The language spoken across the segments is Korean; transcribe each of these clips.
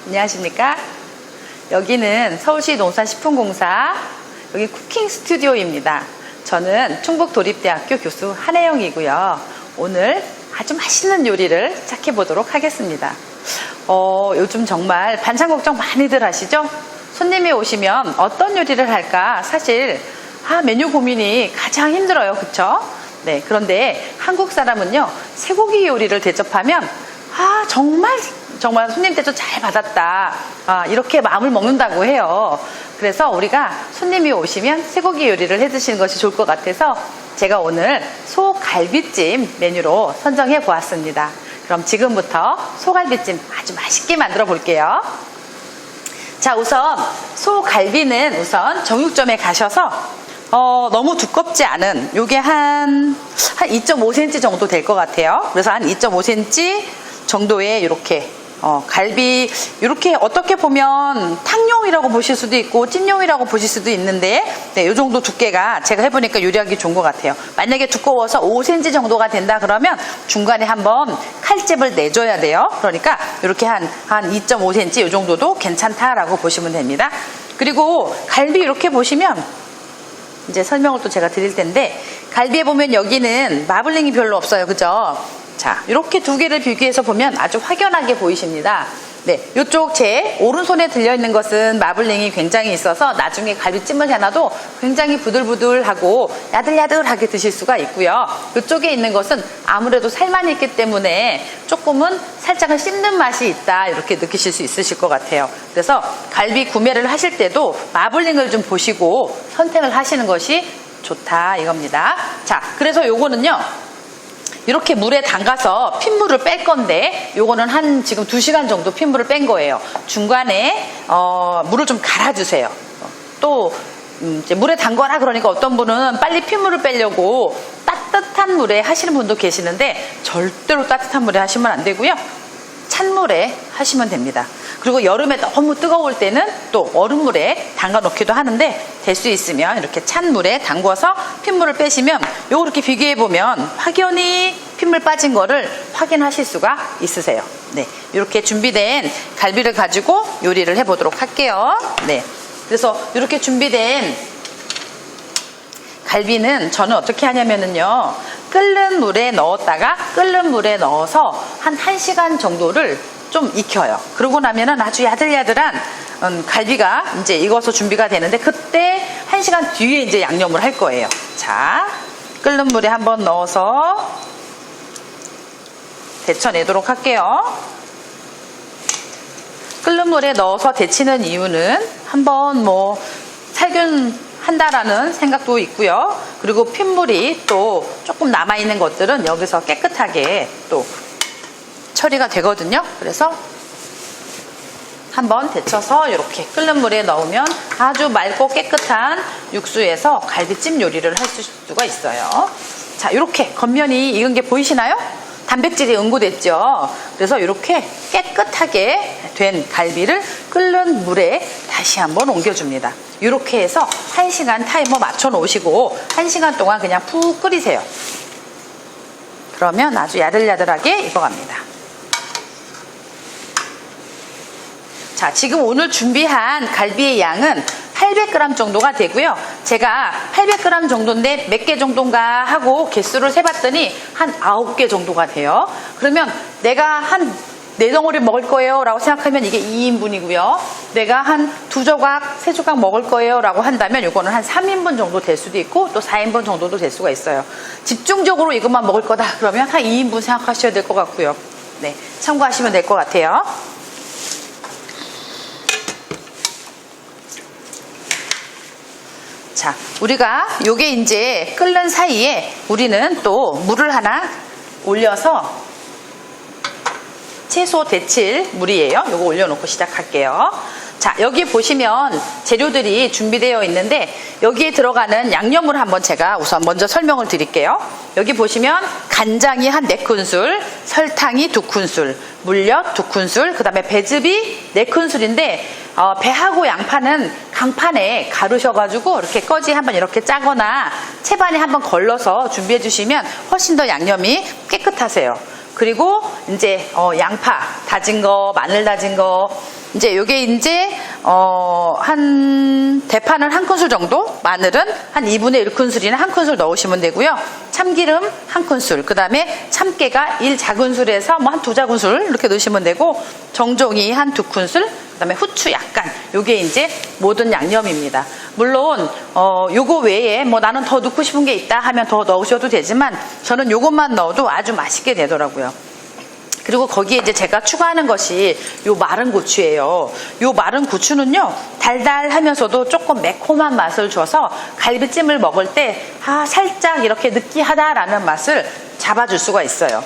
안녕하십니까? 여기는 서울시 농산식품공사 여기 쿠킹 스튜디오입니다. 저는 충북도립대학교 교수 한혜영이고요. 오늘 아주 맛있는 요리를 시작해 보도록 하겠습니다. 요즘 정말 반찬 걱정 많이들 하시죠? 손님이 오시면 어떤 요리를 할까 사실 메뉴 고민이 가장 힘들어요. 그쵸? 네, 그런데 한국 사람은요 쇠고기 요리를 대접하면 정말 손님 대접 잘 받았다 이렇게 마음을 먹는다고 해요. 그래서 우리가 손님이 오시면 쇠고기 요리를 해 드시는 것이 좋을 것 같아서 제가 오늘 소갈비찜 메뉴로 선정해 보았습니다. 그럼 지금부터 소갈비찜 아주 맛있게 만들어 볼게요. 자, 우선 소갈비는 우선 정육점에 가셔서 너무 두껍지 않은 요게 한 2.5cm 정도 될 것 같아요. 그래서 한 2.5cm 정도의 이렇게 갈비 이렇게 어떻게 보면 탕용이라고 보실 수도 있고 찜용이라고 보실 수도 있는데 네, 이 정도 두께가 제가 해보니까 요리하기 좋은 것 같아요. 만약에 두꺼워서 5cm 정도가 된다 그러면 중간에 한번 칼집을 내줘야 돼요. 그러니까 이렇게 한 2.5cm 이 정도도 괜찮다라고 보시면 됩니다. 그리고 갈비 이렇게 보시면 이제 설명을 또 제가 드릴 텐데 갈비에 보면 여기는 마블링이 별로 없어요. 그죠? 자, 이렇게 두 개를 비교해서 보면 아주 확연하게 보이십니다. 네, 이쪽 제 오른손에 들려있는 것은 마블링이 굉장히 있어서 나중에 갈비찜을 해놔도 굉장히 부들부들하고 야들야들하게 드실 수가 있고요. 이쪽에 있는 것은 아무래도 살만 있기 때문에 조금은 살짝은 씹는 맛이 있다 이렇게 느끼실 수 있으실 것 같아요. 그래서 갈비 구매를 하실 때도 마블링을 좀 보시고 선택을 하시는 것이 좋다 이겁니다. 자, 그래서 요거는요 이렇게 물에 담가서 핏물을 뺄 건데 요거는 지금 2시간 정도 핏물을 뺀 거예요. 중간에 물을 좀 갈아주세요. 또 이제 물에 담거라 그러니까 어떤 분은 빨리 핏물을 빼려고 따뜻한 물에 하시는 분도 계시는데 절대로 따뜻한 물에 하시면 안 되고요. 찬물에 하시면 됩니다. 그리고 여름에 너무 뜨거울 때는 또 얼음물에 담가 놓기도 하는데 될 수 있으면 이렇게 찬물에 담궈서 핏물을 빼시면 요거 이렇게 비교해 보면 확연히 핏물 빠진 거를 확인하실 수가 있으세요. 네, 이렇게 준비된 갈비를 가지고 요리를 해 보도록 할게요. 네, 그래서 이렇게 준비된 갈비는 저는 어떻게 하냐면요 끓는 물에 넣었다가 끓는 물에 넣어서 한 1시간 정도를 좀 익혀요. 그러고 나면은 아주 야들야들한 갈비가 이제 익어서 준비가 되는데 그때 1시간 뒤에 이제 양념을 할 거예요. 자, 끓는 물에 한번 넣어서 데쳐내도록 할게요. 끓는 물에 넣어서 데치는 이유는 한번 살균 한다라는 생각도 있고요. 그리고 핏물이 또 조금 남아있는 것들은 여기서 깨끗하게 또 처리가 되거든요. 그래서 한번 데쳐서 이렇게 끓는 물에 넣으면 아주 맑고 깨끗한 육수에서 갈비찜 요리를 할 수가 있어요. 자, 이렇게 겉면이 익은 게 보이시나요? 단백질이 응고됐죠. 그래서 이렇게 깨끗하게 된 갈비를 끓는 물에 다시 한번 옮겨줍니다. 이렇게 해서 1시간 타이머 맞춰 놓으시고 1시간 동안 그냥 푹 끓이세요. 그러면 아주 야들야들하게 익어갑니다. 자, 지금 오늘 준비한 갈비의 양은 800g 정도가 되고요. 제가 800g 정도인데 몇 개 정도인가 하고 개수를 세봤더니 한 9개 정도가 돼요. 그러면 내가 한 4덩어리 먹을 거예요 라고 생각하면 이게 2인분이고요. 내가 한 2조각, 3조각 먹을 거예요 라고 한다면 이거는 한 3인분 정도 될 수도 있고 또 4인분 정도도 될 수가 있어요. 집중적으로 이것만 먹을 거다 그러면 한 2인분 생각하셔야 될 것 같고요. 네, 참고하시면 될 것 같아요. 자, 우리가 요게 이제 끓는 사이에 우리는 또 물을 하나 올려서 채소 데칠 물이에요. 요거 올려놓고 시작할게요. 자, 여기 보시면 재료들이 준비되어 있는데 여기에 들어가는 양념을 한번 제가 우선 먼저 설명을 드릴게요. 여기 보시면 간장이 한 4큰술, 설탕이 2큰술, 물엿 2큰술, 그 다음에 배즙이 4큰술인데 배하고 양파는 강판에 가르셔가지고 이렇게 꺼지 한번 이렇게 짜거나 채반에 한번 걸러서 준비해 주시면 훨씬 더 양념이 깨끗하세요. 그리고 이제 양파 다진 거, 마늘 다진 거, 이제 요게 이제 한 대파는 한 큰술 정도, 마늘은 한 2분의 1큰술이나 한 큰술 넣으시면 되고요. 참기름 한 큰술, 그 다음에 참깨가 1작은술에서 뭐 한 2작은술 이렇게 넣으시면 되고, 정종이 한 2큰술, 그 다음에 후추 약간. 요게 이제 모든 양념입니다. 물론 요거 외에 뭐 나는 더 넣고 싶은 게 있다 하면 더 넣으셔도 되지만, 저는 요것만 넣어도 아주 맛있게 되더라고요. 그리고 거기에 이제 제가 추가하는 것이 요 마른 고추예요. 요 마른 고추는요, 달달하면서도 조금 매콤한 맛을 줘서 갈비찜을 먹을 때 살짝 이렇게 느끼하다라는 맛을 잡아줄 수가 있어요.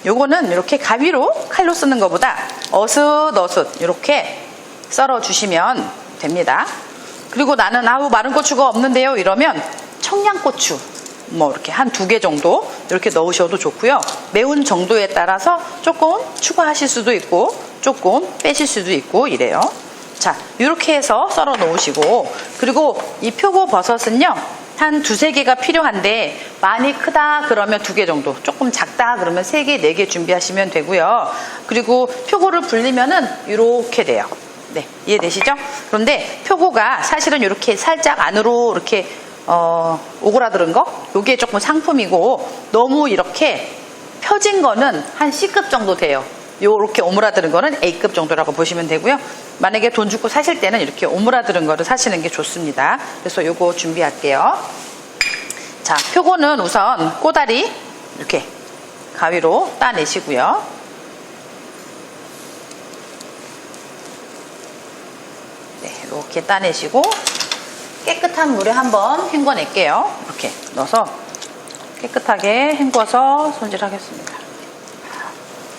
요거는 이렇게 가위로 칼로 쓰는 것보다 어슷어슷 이렇게 썰어 주시면 됩니다. 그리고 나는 마른 고추가 없는데요 이러면 청양고추 뭐 이렇게 한 2개 정도 이렇게 넣으셔도 좋고요. 매운 정도에 따라서 조금 추가하실 수도 있고 조금 빼실 수도 있고 이래요. 자, 이렇게 해서 썰어 놓으시고, 그리고 이 표고버섯은요 한 2-3개가 필요한데, 많이 크다 그러면 2개 정도, 조금 작다 그러면 3개, 4개 준비하시면 되고요. 그리고 표고를 불리면은 이렇게 돼요. 네, 이해되시죠? 그런데 표고가 사실은 이렇게 살짝 안으로 이렇게 오그라드는 거, 요게 조금 상품이고, 너무 이렇게 펴진 거는 한 C급 정도 돼요. 요렇게 오므라드는 거는 A급 정도라고 보시면 되고요. 만약에 돈 주고 사실 때는 이렇게 오므라드는 거를 사시는 게 좋습니다. 그래서 요거 준비할게요. 자, 표고는 우선 꼬다리 이렇게 가위로 따내시고요. 네, 이렇게 따내시고 깨끗한 물에 한번 헹궈낼게요. 이렇게 넣어서 깨끗하게 헹궈서 손질하겠습니다.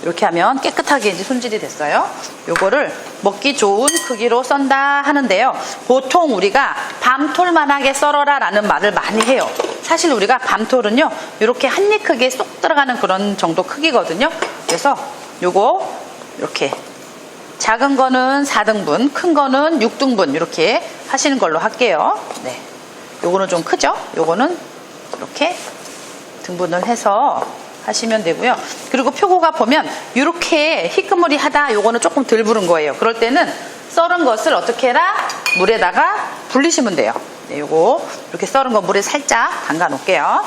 이렇게 하면 깨끗하게 이제 손질이 됐어요. 요거를 먹기 좋은 크기로 썬다 하는데요. 보통 우리가 밤톨만하게 썰어라 라는 말을 많이 해요. 사실 우리가 밤톨은요, 이렇게 한 입 크기에 쏙 들어가는 그런 정도 크기거든요. 그래서 요거 이렇게 작은 거는 4등분, 큰 거는 6등분 이렇게 하시는 걸로 할게요. 네, 요거는 좀 크죠? 요거는 이렇게 등분을 해서 하시면 되고요. 그리고 표고가 보면 이렇게 희끄무리하다, 요거는 조금 덜 부른 거예요. 그럴 때는 썰은 것을 어떻게 해라? 물에다가 불리시면 돼요. 네, 요거 이렇게 썰은 거 물에 살짝 담가 놓을게요.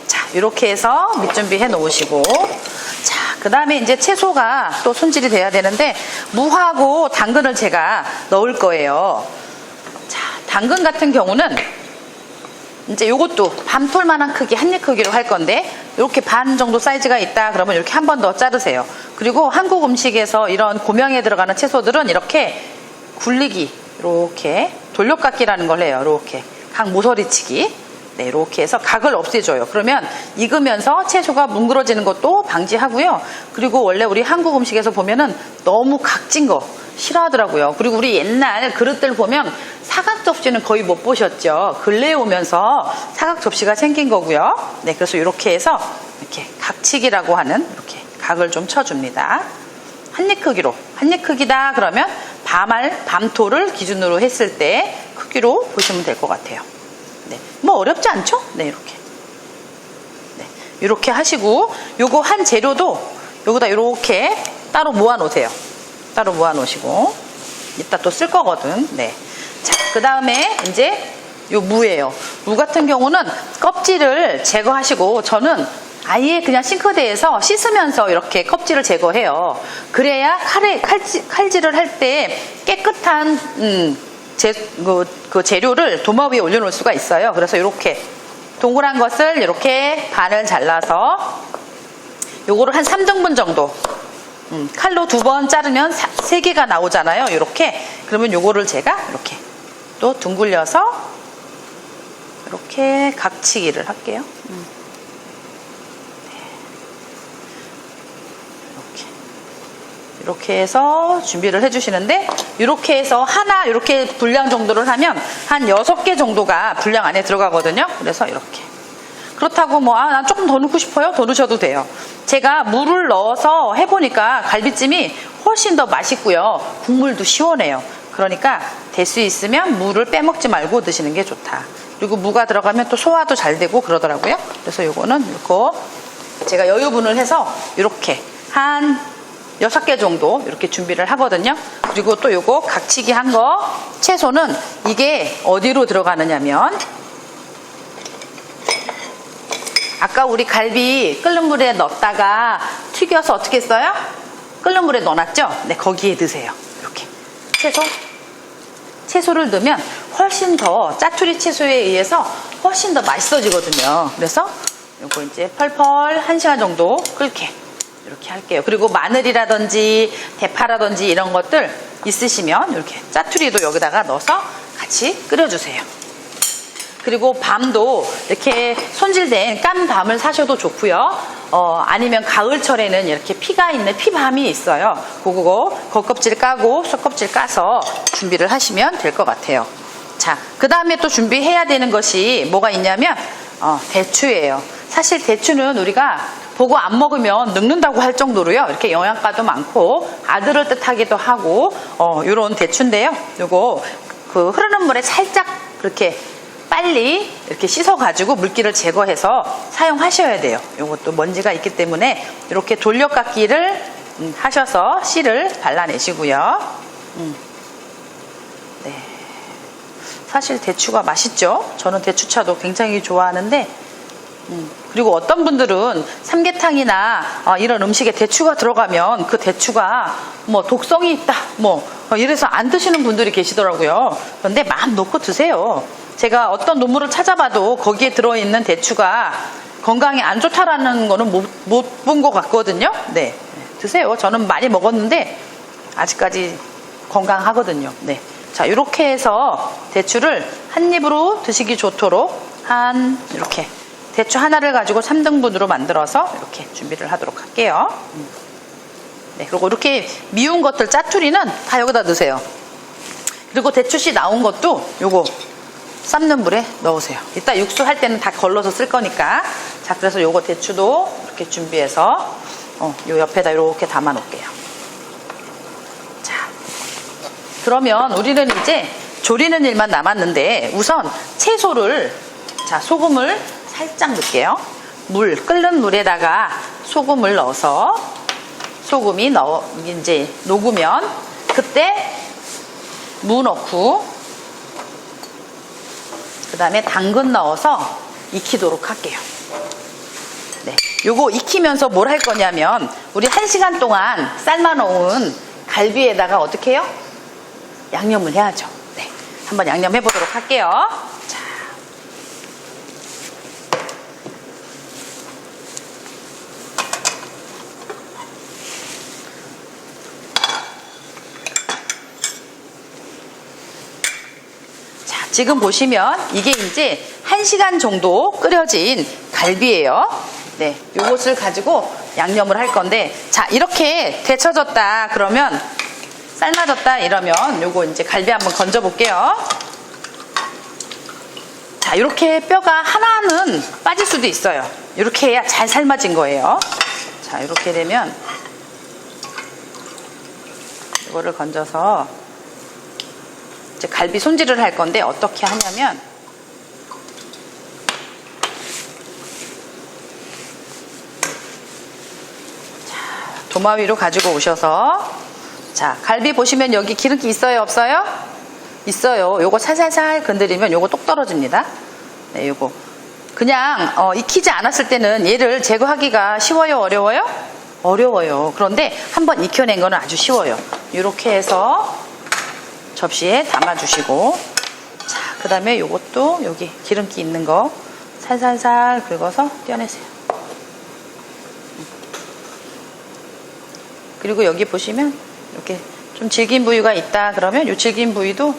자, 이렇게 해서 밑 준비해 놓으시고, 자, 그 다음에 이제 채소가 또 손질이 돼야 되는데, 무하고 당근을 제가 넣을 거예요. 자, 당근 같은 경우는 이제 요것도 밤톨만한 크기, 한 입 크기로 할 건데, 이렇게 반 정도 사이즈가 있다 그러면 이렇게 한 번 더 자르세요. 그리고 한국 음식에서 이런 고명에 들어가는 채소들은 이렇게 굴리기, 이렇게 돌려깎기라는 걸 해요. 이렇게 각 모서리치기, 네, 이렇게 해서 각을 없애줘요. 그러면 익으면서 채소가 뭉그러지는 것도 방지하고요. 그리고 원래 우리 한국 음식에서 보면은 너무 각진 거 싫어하더라고요. 그리고 우리 옛날 그릇들 보면 사각 접시는 거의 못 보셨죠. 근래에 오면서 사각 접시가 생긴 거고요. 네, 그래서 이렇게 해서 이렇게 각치기라고 하는 이렇게 각을 좀 쳐줍니다. 한 입 크기로, 한 입 크기다 그러면 밤톨을 기준으로 했을 때 크기로 보시면 될 것 같아요. 네, 뭐 어렵지 않죠? 네, 이렇게. 네, 이렇게 하시고, 요거 한 재료도 여기다 이렇게 따로 모아 놓으세요. 따로 모아 놓으시고, 이따 또 쓸 거거든. 네. 자, 그 다음에 이제 요 무예요. 무 같은 경우는 껍질을 제거하시고, 저는 아예 그냥 싱크대에서 씻으면서 이렇게 껍질을 제거해요. 그래야 칼질을 할 때 깨끗한 그 재료를 도마 위에 올려놓을 수가 있어요. 그래서 이렇게 동그란 것을 이렇게 반을 잘라서 요거를 한 3등분 정도, 칼로 2번 자르면 3개가 나오잖아요. 이렇게. 그러면 요거를 제가 이렇게 또 둥글려서 이렇게 각치기를 할게요. 이렇게 해서 준비를 해주시는데, 이렇게 해서 하나 이렇게 분량 정도를 하면 한 6개 정도가 분량 안에 들어가거든요. 그래서 이렇게. 그렇다고 뭐 난 조금 더 넣고 싶어요? 더 넣으셔도 돼요. 제가 물을 넣어서 해보니까 갈비찜이 훨씬 더 맛있고요. 국물도 시원해요. 그러니까 될 수 있으면 물을 빼먹지 말고 드시는 게 좋다. 그리고 무가 들어가면 또 소화도 잘 되고 그러더라고요. 그래서 요거는 이거 제가 여유분을 해서 이렇게 한 6개 정도 이렇게 준비를 하거든요. 그리고 또 요거 각치기 한 거, 채소는 이게 어디로 들어가느냐면, 아까 우리 갈비 끓는 물에 넣었다가 튀겨서 어떻게 했어요? 끓는 물에 넣어놨죠? 네, 거기에 넣으세요. 이렇게 채소를 넣으면 훨씬 더 짜투리 채소에 의해서 훨씬 더 맛있어지거든요. 그래서 요거 이제 펄펄 1시간 정도 끓게 이렇게 할게요. 그리고 마늘이라든지 대파라든지 이런 것들 있으시면 이렇게 짜투리도 여기다가 넣어서 같이 끓여주세요. 그리고 밤도 이렇게 손질된 깐 밤을 사셔도 좋고요. 아니면 가을철에는 이렇게 피가 있는 피밤이 있어요. 그거 겉껍질 까고 속껍질 까서 준비를 하시면 될 것 같아요. 자, 그 다음에 또 준비해야 되는 것이 뭐가 있냐면 대추예요. 사실 대추는 우리가 보고 안 먹으면 늙는다고 할 정도로요. 이렇게 영양가도 많고 아들을 뜻하기도 하고 요런 대추인데요. 요거 그 흐르는 물에 살짝 그렇게 빨리 이렇게 씻어가지고 물기를 제거해서 사용하셔야 돼요. 요것도 먼지가 있기 때문에 이렇게 돌려깎기를 하셔서 씨를 발라내시고요. 네. 사실 대추가 맛있죠. 저는 대추차도 굉장히 좋아하는데 그리고 어떤 분들은 삼계탕이나 이런 음식에 대추가 들어가면 그 대추가 뭐 독성이 있다 이래서 안 드시는 분들이 계시더라고요. 그런데 마음 놓고 드세요. 제가 어떤 논문을 찾아봐도 거기에 들어있는 대추가 건강에 안 좋다라는 거는 못 본 것 같거든요. 네, 드세요. 저는 많이 먹었는데 아직까지 건강하거든요. 네, 자, 이렇게 해서 대추를 한 입으로 드시기 좋도록 이렇게 대추 하나를 가지고 3등분으로 만들어서 이렇게 준비를 하도록 할게요. 네, 그리고 이렇게 미운 것들 짜투리는 다 여기다 넣으세요. 그리고 대추씨 나온 것도 요거 삶는 물에 넣으세요. 이따 육수 할 때는 다 걸러서 쓸 거니까. 자, 그래서 요거 대추도 이렇게 준비해서 요 옆에다 이렇게 담아 놓을게요. 자, 그러면 우리는 이제 조리는 일만 남았는데 우선 채소를, 자, 소금을 살짝 넣을게요. 끓는 물에다가 소금을 넣어서 소금이 이제 녹으면 그때 무 넣고 그 다음에 당근 넣어서 익히도록 할게요. 네, 요거 익히면서 뭘 할 거냐면 우리 1시간 동안 삶아 놓은 갈비에다가 어떻게 해요? 양념을 해야죠. 네, 한번 양념 해보도록 할게요. 자, 지금 보시면 이게 이제 1시간 정도 끓여진 갈비예요. 네, 요것을 가지고 양념을 할 건데, 자, 이렇게 데쳐졌다 그러면 삶아졌다 이러면 요거 이제 갈비 한번 건져 볼게요. 자, 이렇게 뼈가 하나는 빠질 수도 있어요. 이렇게 해야 잘 삶아진 거예요. 자, 이렇게 되면 이거를 건져서 이제 갈비 손질을 할 건데 어떻게 하냐면, 자, 도마 위로 가지고 오셔서, 자, 갈비 보시면 여기 기름기 있어요, 없어요? 있어요. 요거 살살살 건드리면 요거 똑 떨어집니다. 네, 요거 그냥 익히지 않았을 때는 얘를 제거하기가 쉬워요, 어려워요? 어려워요. 그런데 한번 익혀낸 거는 아주 쉬워요. 이렇게 해서 접시에 담아주시고, 자, 그 다음에 요것도 여기 기름기 있는 거 살살살 긁어서 떼어내세요. 그리고 여기 보시면 이렇게 좀 질긴 부위가 있다 그러면 이 질긴 부위도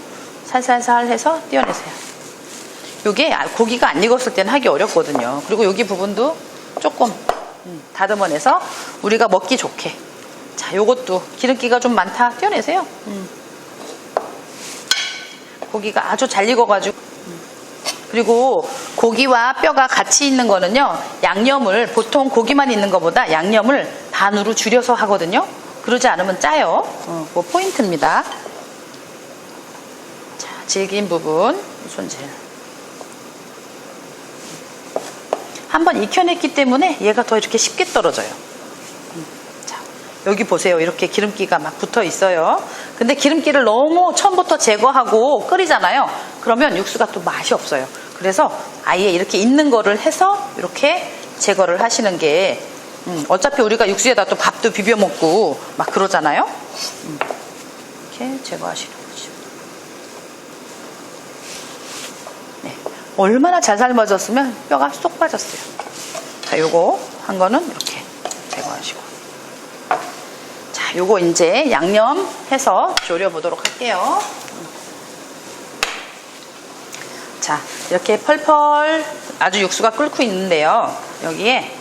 살살살 해서 떼어내세요. 요게 고기가 안 익었을 때는 하기 어렵거든요. 그리고 여기 부분도 조금 다듬어내서 우리가 먹기 좋게. 자, 요것도 기름기가 좀 많다 떼어내세요. 고기가 아주 잘 익어가지고. 그리고 고기와 뼈가 같이 있는 거는요, 양념을 보통 고기만 있는 것보다 양념을 반으로 줄여서 하거든요. 그러지 않으면 짜요. 그거 포인트입니다. 자, 질긴 부분 손질. 한번 익혀냈기 때문에 얘가 더 이렇게 쉽게 떨어져요. 자, 여기 보세요. 이렇게 기름기가 막 붙어 있어요. 근데 기름기를 너무 처음부터 제거하고 끓이잖아요. 그러면 육수가 또 맛이 없어요. 그래서 아예 이렇게 있는 거를 해서 이렇게 제거를 하시는 게 어차피 우리가 육수에다 또 밥도 비벼 먹고 막 그러잖아요. 이렇게 제거하시는 거죠. 네. 얼마나 잘 삶아졌으면 뼈가 쏙 빠졌어요. 자, 요거 한 거는 이렇게 제거하시고. 자, 요거 이제 양념 해서 졸여 보도록 할게요. 자, 이렇게 펄펄 아주 육수가 끓고 있는데요. 여기에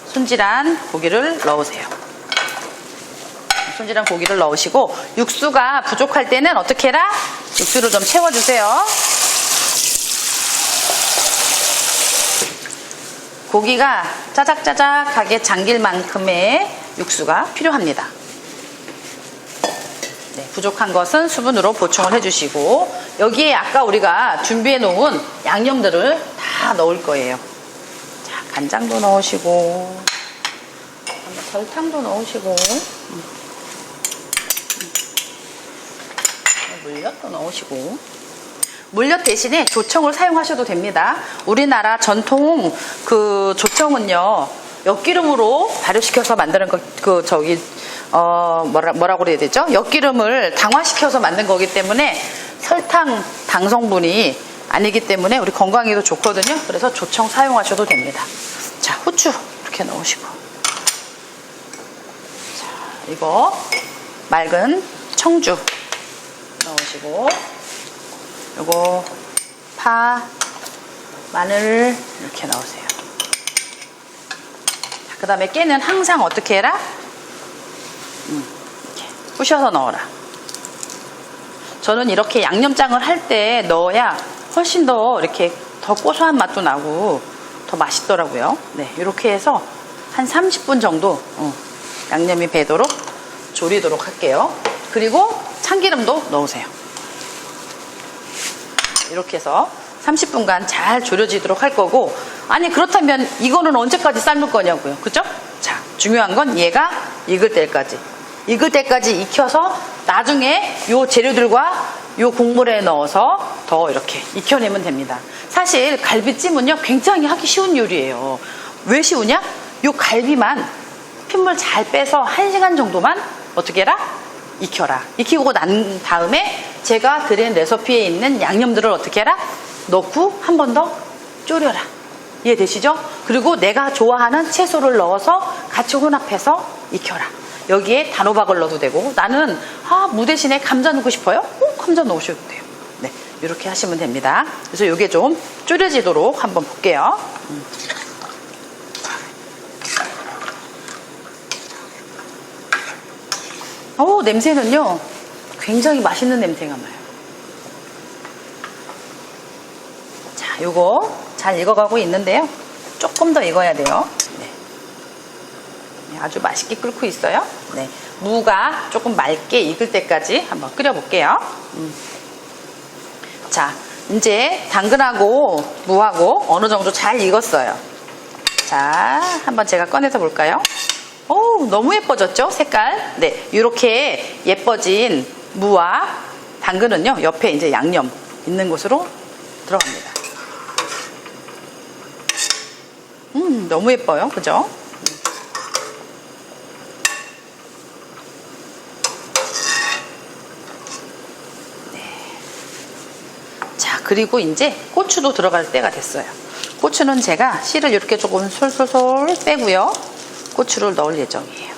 손질한 고기를 넣으세요. 손질한 고기를 넣으시고 육수가 부족할 때는 어떻게 해라? 육수를 좀 채워주세요. 고기가 짜작짜작하게 잠길 만큼의 육수가 필요합니다. 네, 부족한 것은 수분으로 보충을 해주시고 여기에 아까 우리가 준비해 놓은 양념들을 다 넣을 거예요. 자, 간장도 넣으시고 설탕도 넣으시고 물엿도 넣으시고 물엿 대신에 조청을 사용하셔도 됩니다. 우리나라 전통 그 조청은요 엿기름으로 발효시켜서 만드는 뭐라고 그래야 되죠? 엿기름을 당화시켜서 만든 거기 때문에 설탕 당성분이 아니기 때문에 우리 건강에도 좋거든요. 그래서 조청 사용하셔도 됩니다. 자, 후추 이렇게 넣으시고 자, 이거 맑은 청주 넣으시고 요거 파, 마늘 이렇게 넣으세요. 그 다음에 깨는 항상 어떻게 해라? 이렇게 부셔서 넣어라. 저는 이렇게 양념장을 할 때 넣어야 훨씬 더 이렇게 더 고소한 맛도 나고 더 맛있더라고요. 네, 이렇게 해서 한 30분 정도 양념이 배도록 졸이도록 할게요. 그리고 참기름도 넣으세요. 이렇게 해서 30분간 잘 졸여지도록 할 거고, 아니 그렇다면 이거는 언제까지 삶을 거냐고요. 그죠? 자, 중요한 건 얘가 익을 때까지 익혀서 나중에 요 재료들과 요 국물에 넣어서 더 이렇게 익혀내면 됩니다. 사실 갈비찜은요 굉장히 하기 쉬운 요리예요. 왜 쉬우냐? 요 갈비만 핏물 잘 빼서 1시간 정도만 어떻게 해라? 익혀라. 익히고 난 다음에 제가 드린 레시피에 있는 양념들을 어떻게 해라? 넣고 한 번 더 졸여라. 이해되시죠? 그리고 내가 좋아하는 채소를 넣어서 같이 혼합해서 익혀라. 여기에 단호박을 넣어도 되고, 나는 무 대신에 감자 넣고 싶어요? 감자 넣으셔도 돼요. 네, 이렇게 하시면 됩니다. 그래서 이게 좀 졸여지도록 한번 볼게요. 냄새는요 굉장히 맛있는 냄새가 나요. 자, 요거 잘 익어가고 있는데요. 조금 더 익어야 돼요. 네, 아주 맛있게 끓고 있어요. 네, 무가 조금 맑게 익을 때까지 한번 끓여 볼게요. 자, 이제 당근하고 무하고 어느 정도 잘 익었어요. 자, 한번 제가 꺼내서 볼까요? 너무 예뻐졌죠? 색깔. 네, 이렇게 예뻐진 무와 당근은요 옆에 이제 양념 있는 곳으로 들어갑니다. 너무 예뻐요. 그죠? 네. 자, 그리고 이제 고추도 들어갈 때가 됐어요. 고추는 제가 씨를 이렇게 조금 솔솔솔 빼고요. 고추를 넣을 예정이에요.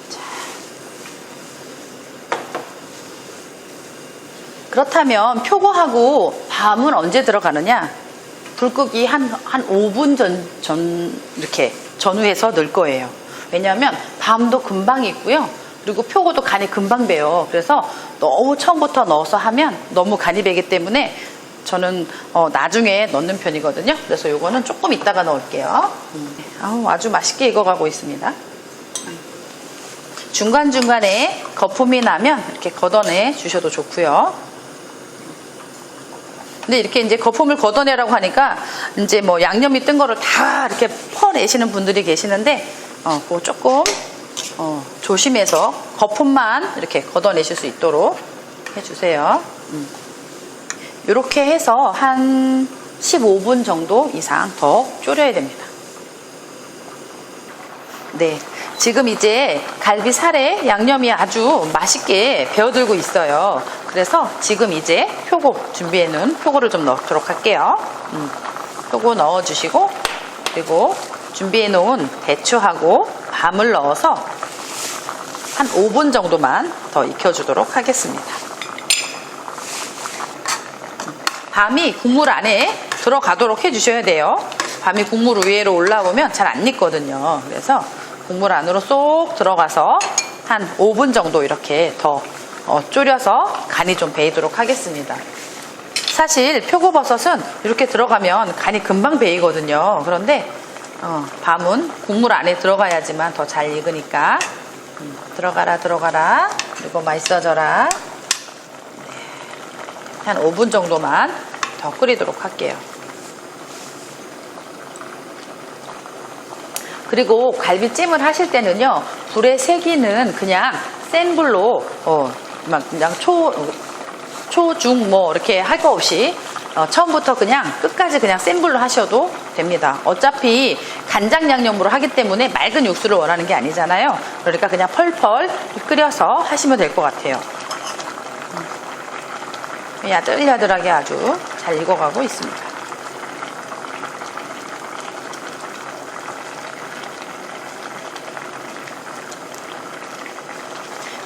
자. 그렇다면 표고하고 밤은 언제 들어가느냐? 불 끄기 한 5분 전 이렇게 전후해서 넣을 거예요. 왜냐하면 밤도 금방 익고요. 그리고 표고도 간이 금방 배요. 그래서 너무 처음부터 넣어서 하면 너무 간이 배기 때문에 저는 나중에 넣는 편이거든요. 그래서 요거는 조금 이따가 넣을게요. 아주 맛있게 익어가고 있습니다. 중간중간에 거품이 나면 이렇게 걷어내 주셔도 좋고요. 근데 이렇게 이제 거품을 걷어내라고 하니까 이제 뭐 양념이 뜬 거를 다 이렇게 퍼내시는 분들이 계시는데, 그거 조금, 조심해서 거품만 이렇게 걷어내실 수 있도록 해주세요. 이렇게 해서 한 15분 정도 이상 더 졸여야 됩니다. 네. 지금 이제 갈비살에 양념이 아주 맛있게 배어들고 있어요. 그래서 지금 이제 표고, 준비해 놓은 표고를 좀 넣도록 할게요. 표고 넣어주시고, 그리고 준비해 놓은 대추하고 밤을 넣어서 한 5분 정도만 더 익혀주도록 하겠습니다. 밤이 국물 안에 들어가도록 해주셔야 돼요. 밤이 국물 위로 올라오면 잘 안 익거든요. 그래서 국물 안으로 쏙 들어가서 한 5분 정도 이렇게 더 졸여서 간이 좀 배이도록 하겠습니다. 사실 표고버섯은 이렇게 들어가면 간이 금방 배이거든요. 그런데 밤은 국물 안에 들어가야지만 더 잘 익으니까 들어가라. 그리고 맛있어져라. 한 5분 정도만 더 끓이도록 할게요. 그리고 갈비찜을 하실 때는요, 불의 세기는 그냥 센 불로 그냥 초, 중 뭐 이렇게 할 거 없이 처음부터 그냥 끝까지 그냥 센 불로 하셔도 됩니다. 어차피 간장 양념으로 하기 때문에 맑은 육수를 원하는 게 아니잖아요. 그러니까 그냥 펄펄 끓여서 하시면 될 것 같아요. 야들야들하게 아주 잘 익어가고 있습니다.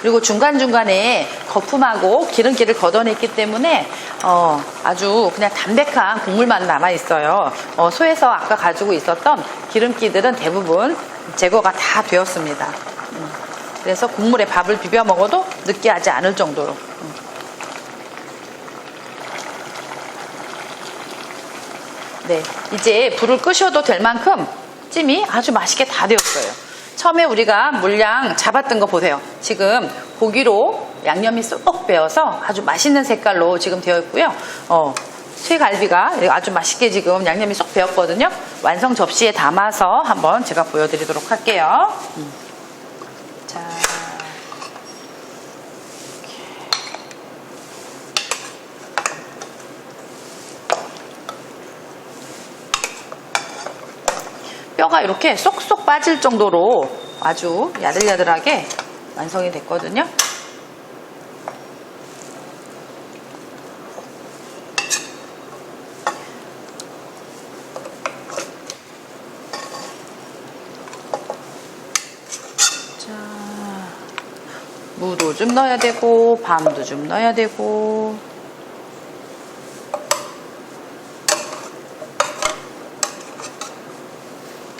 그리고 중간중간에 거품하고 기름기를 걷어냈기 때문에 아주 그냥 담백한 국물만 남아있어요. 소에서 아까 가지고 있었던 기름기들은 대부분 제거가 다 되었습니다. 그래서 국물에 밥을 비벼 먹어도 느끼하지 않을 정도로. 네, 이제 불을 끄셔도 될 만큼 찜이 아주 맛있게 다 되었어요. 처음에 우리가 물량 잡았던 거 보세요. 지금 고기로 양념이 쏙 배어서 아주 맛있는 색깔로 지금 되어 있고요. 쇠갈비가 아주 맛있게 지금 양념이 쏙 배었거든요. 완성 접시에 담아서 한번 제가 보여드리도록 할게요. 자, 뼈가 이렇게 쏙쏙 빠질 정도로 아주 야들야들하게 완성이 됐거든요. 자, 무도 좀 넣어야 되고 밤도 좀 넣어야 되고,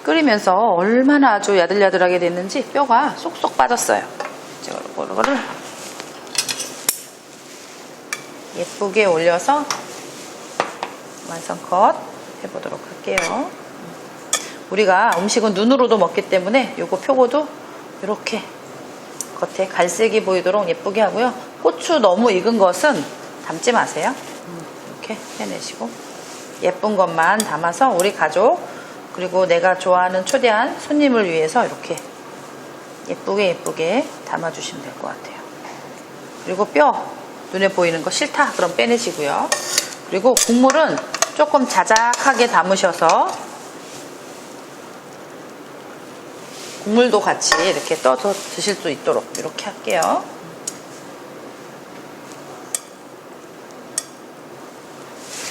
끓이면서 얼마나 아주 야들야들하게 됐는지 뼈가 쏙쏙 빠졌어요. 이거를 예쁘게 올려서 완성 컷 해보도록 할게요. 우리가 음식은 눈으로도 먹기 때문에 요거 표고도 이렇게 겉에 갈색이 보이도록 예쁘게 하고요. 고추 너무 익은 것은 담지 마세요. 이렇게 해내시고 예쁜 것만 담아서 우리 가족 그리고 내가 좋아하는 초대한 손님을 위해서 이렇게 예쁘게 담아주시면 될 것 같아요. 그리고 뼈 눈에 보이는 거 싫다 그럼 빼내시고요. 그리고 국물은 조금 자작하게 담으셔서 국물도 같이 이렇게 떠서 드실 수 있도록 이렇게 할게요.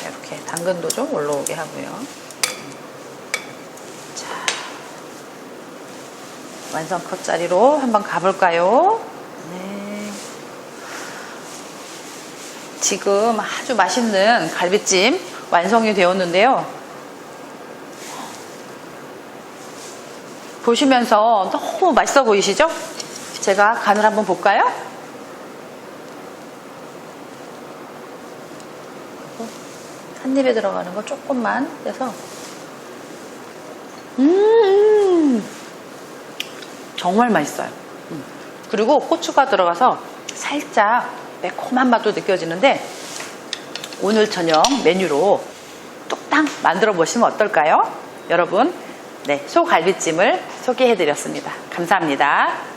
자, 이렇게 당근도 좀 올라오게 하고요. 완성 컷 자리로 한번 가볼까요? 네. 지금 아주 맛있는 갈비찜 완성이 되었는데요. 보시면서 너무 맛있어 보이시죠? 제가 간을 한번 볼까요? 한 입에 들어가는 거 조금만 해서 정말 맛있어요. 그리고 고추가 들어가서 살짝 매콤한 맛도 느껴지는데 오늘 저녁 메뉴로 뚝딱 만들어 보시면 어떨까요? 여러분, 네, 소갈비찜을 소개해 드렸습니다. 감사합니다.